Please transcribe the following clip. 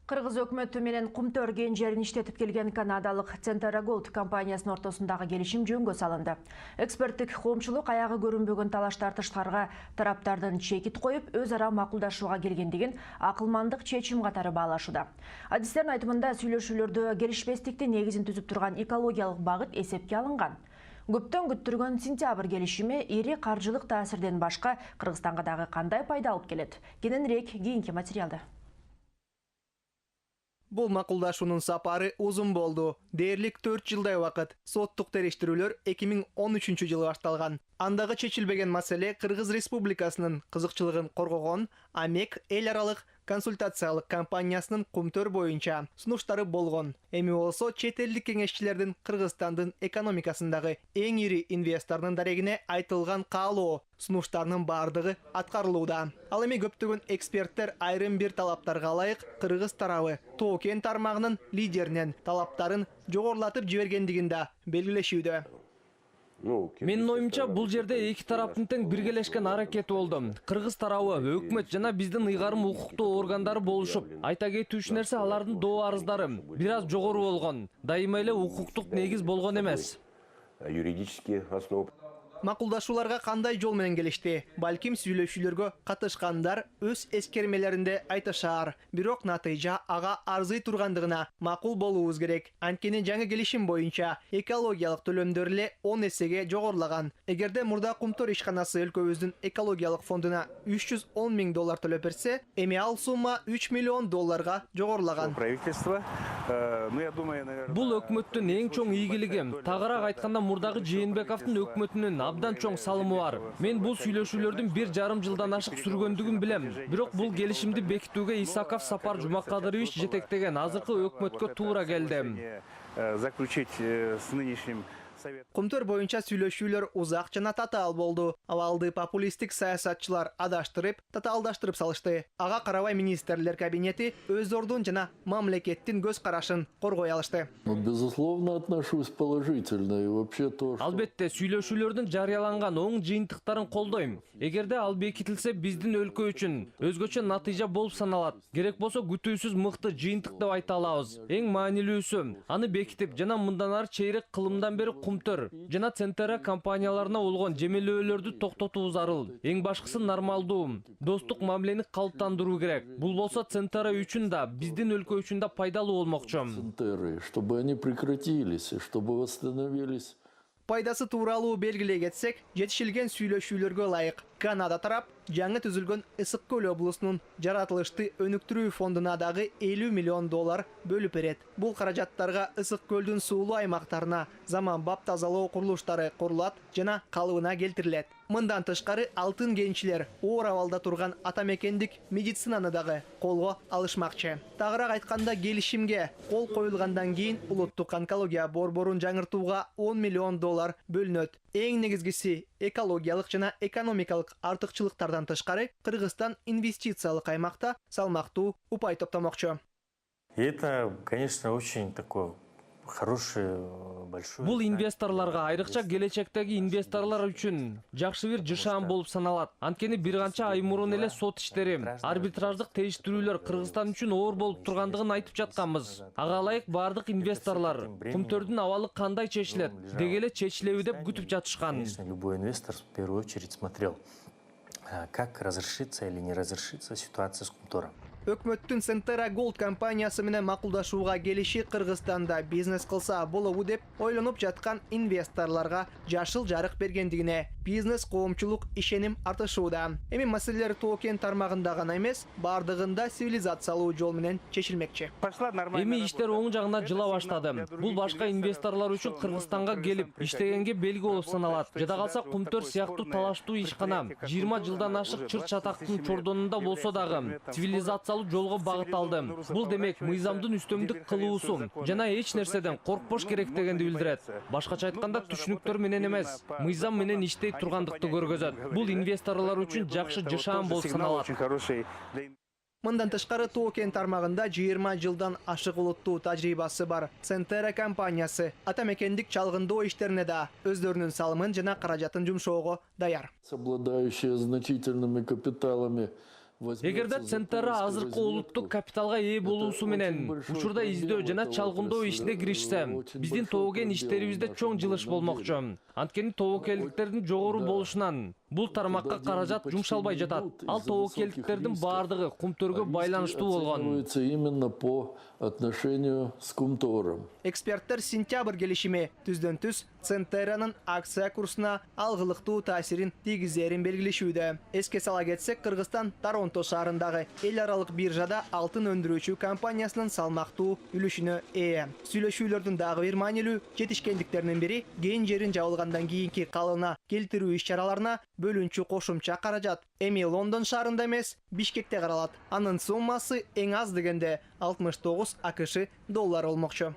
Кыргыз өкмөтү менен Кумтөр кен жерин иштетип келген канадалык Centera Gold компаниясынын ортосундагы келишим жөнгө салынды. Эксперттик коомчулук аягы көрүнбөгөн талаш тартыштарга тараптардын чекит коюп, өз ара макулдашууга келгендигин акылмандык чечим катары баалашууда. Адистердин айтымында сүйлөшүүлөрдө келишпестикти негизин түзүп турган экологиялык багыт эсепке алынган. Көптөн күттүргөн сентябрь келишими ири каржылык таасирден башка Кыргызстанга дагы кандай пайда алып келет? Кененирээк кийинки материалда. Бұл макулдашуунун сапары узун болду. Дээрлик 4 жылдай вакыт. Соттук териштирүүлөр 2013 жылы башталган. Андагы чечилбеген маселе Кыргыз Республикасынын кызыкчылыгын коргогон АМЕК эл аралык консультациялык компаниясынын Кумтөр боюнча сунуштары болгон. Эми болсо чет элдик кеңешчилердин Кыргызстандын экономикасындагы эң ири инвестордун дарегине айтылган каалоо сунуштарынын бардыгы аткарылууда. Ал эми көптөгөн эксперттер айрым бир талаптарга ылайык Кыргыз тарабы Тоо кен тармагынын лидеринен талаптарын жогорулатып жибергендигин да белгилешүүдө. Менин оюмча, бул жерде эки тараптын тең биргелешкен аракети болду. Кыргыз тарабы, өкмөт жана биздин ыйгарым укуктуу органдары болушуп, айта кетүүчү нерсе алардын доо арыздары бир аз жогору болгон. Дайыма эле укуктук негиз болгон эмес. Юридический основ. Макулдашууларга кандай жол менен келишти? Балким сүйлөшүүлөргө катышкандар өз эскермелеринде айтышаар. Бирок натыйжа ага арзый тургандыгына макул болуубуз керек. Анткени жаңы келишим боюнча экологиялык төлөмдөр эле 10 эсеге жогорулаган. Эгерде мурда Кумтөр ишканасы өлкөбүздүн экологиялык фондуна $310 000 төлөп берсе, эми ал сумма $3 миллион жогорулаган. Правительство, я думаю, наверное... Бул өкмөттүн эң чоң ийгилиги. Тагыраак айтканда, мурдагы Жээнбековдун өкмөтүнүн абдан чоң салымы бар. Мен бул сүйлөшүүлөрдүн 1,5 жылдан ашык сүргөндүгүн билем. Бирок бул келишимди бекитүүгө Исаков Сапар Жумакадырович жетектеген азыркы өкмөткө туура келди. Заключить с нынешним Кумтөр боюнча сүйлөшүүлөр узак жана татаал болду. Абалды популисттик саясатчылар адаштырып, татаалдаштырып салышты. Ага карабай министрлер кабинети өздөрдүн жана мамлекеттин көз карашын коргой алышты. Безусловно, отношусь положительно и вообще то, что... Албетте, сүйлөшүүлөрдүн жарыяланган оң жыйынтыктарын колдойм. Эгерде ал бекитилсе, биздин өлкө үчүн өзгөчө натыйжа болуп саналат. Керек болсо күтүүсүз мыкты жыйынтык деп айта алабыз. Эң маанилүүсү, аны бекитип жана мындан ары чейрек кылымдан бери Кумтөр жана Centera компанияларына болгон жемелөөлөрдү токтотуу зарыл. Эң башкысы нормалдуу, достук мамилени калыптандыруу керек. Бул болсо Centera үчүн да, биздин өлкө үчүн да пайдалуу болмокчу. Чтобы они прекратились, чтобы восстановились. Пайдасы тууралуу белгилей кетсек, жетишилген сүйлөшүүлөргө ылайык Канада тарап жаңы түзүлгөн Ысык көл облусунун жаратылышты өнүктүрүү фондуна дагы $50 миллион бөлүп берет. Бул каражаттарга Ысык көлдүн суулуу аймактарына заманбап тазалоо курулуштары курулат жана калыбына келтирилет. Мындан тышкары алтын кенчилер оор абалда турган атамекендик медицинаны дагы колго алышмакчы. Тагыраак айтканда, келишимге кол коюлгандан кийин улуттук онкология борборун жаңыртууга $10 миллион бөлүнөт. Эң негизгиси экологиялык жана экономикалык артыкчылыктардан тышкары Кыргызстан инвестициялык аймакта салмактуу упай топтомокчу. Это, конечно, очень такой хороший, большой... Бул инвесторларга, айрыкча келечектеги инвесторлар үчүн жакшы бир жышаан болуп саналат. Анткени бир канча ай мурун эле сот иштери, арбитраждык териштирүүлөр Кыргызстан үчүн оор болуп тургандыгын айтып жатканбыз. Ага ылайык бардык инвесторлор Кумтөрдүн абалы кандай чечилет, деги эле чечилеби деп күтүп жатышкан. Конечно, любой инвестор в первую очередь смотрел, как разрешится или не разрешится ситуация с Кумтөром. Өкмөттүн Centera Gold компаниясы менен макулдашууга келиши Кыргызстанда бизнес кылса болобу деп ойлонуп жаткан инвесторлорго жашыл жарык бергендигине бизнес коомчулук ишеним артышууда. Эми маселелер Тоо кен тармагында гана эмес, бардыгында цивилизациялуу жол менен чечилмекчи. Эми иштер оң жагына жыла баштады. Бул башка инвесторлор үчүн Кыргызстанга келип иштегенге белги болуп саналат. Жада калса, Кумтөр сыяктуу талаштуу ишкана 20 жылдан ашык чыр чатактын чордонунда болсо дагы цивилизациялуу жолго багыт алды. Бул демек мыйзамдын үстөмдүк кылуусу жана эч нерседен коркпош керек дегенди билдирет. Башкача айтканда, түшүнүктөр менен эмес, мыйзам менен иштей тургандыкты көргөзөт. Бул инвесторлор үчүн жакшы жышаан болуп саналат. Мындан тышкары Тоо кен тармагында 20 жылдан ашык улуттуу тажрыйбасы бар Centera компаниясы атамекендик чалгындоо иштерине да өздөрүнүн салымын жана каражатын жумшоого даяр. Обладающие значительными капиталами Эгерде Центера азыркы улуттук капиталга ээ болуусу менен учурда издөө жана чалгындоо ишине киришсе, биздин тобокен иштерибизде чоң жылыш болмокчу. Анткени тобокелдиктердин жогору болушунан бул тармакка каражат жумшалбай жатат. Ал тобокелдиктердин баардыгы кумтөргө байланыштуу болгон. Именно по отношению с Кумтором. Эксперттер сентябрь келишими түздөн-түз Центеранын акция курсуна алгылыктуу таасирин тийгизерин белгилешүүдө. Эске сала кетсек, Кыргызстан Торонто шаарындагы эл аралык биржада алтын өндүрүүчү компаниясынын салмактуу үлүшүнө ээ. Сүйлөшүүлөрдүн дагы бир маанилүү жетишкендиктеринин бири кен жерин жабылгандан кийинки калыбына келтирүү иш-чараларына бөлүнчү кошумча каражат. Эми Лондон шаарында эмес, Бишкекте каралат. Анын суммасы эң аз дегенде 69 АКШ доллары болмокчу.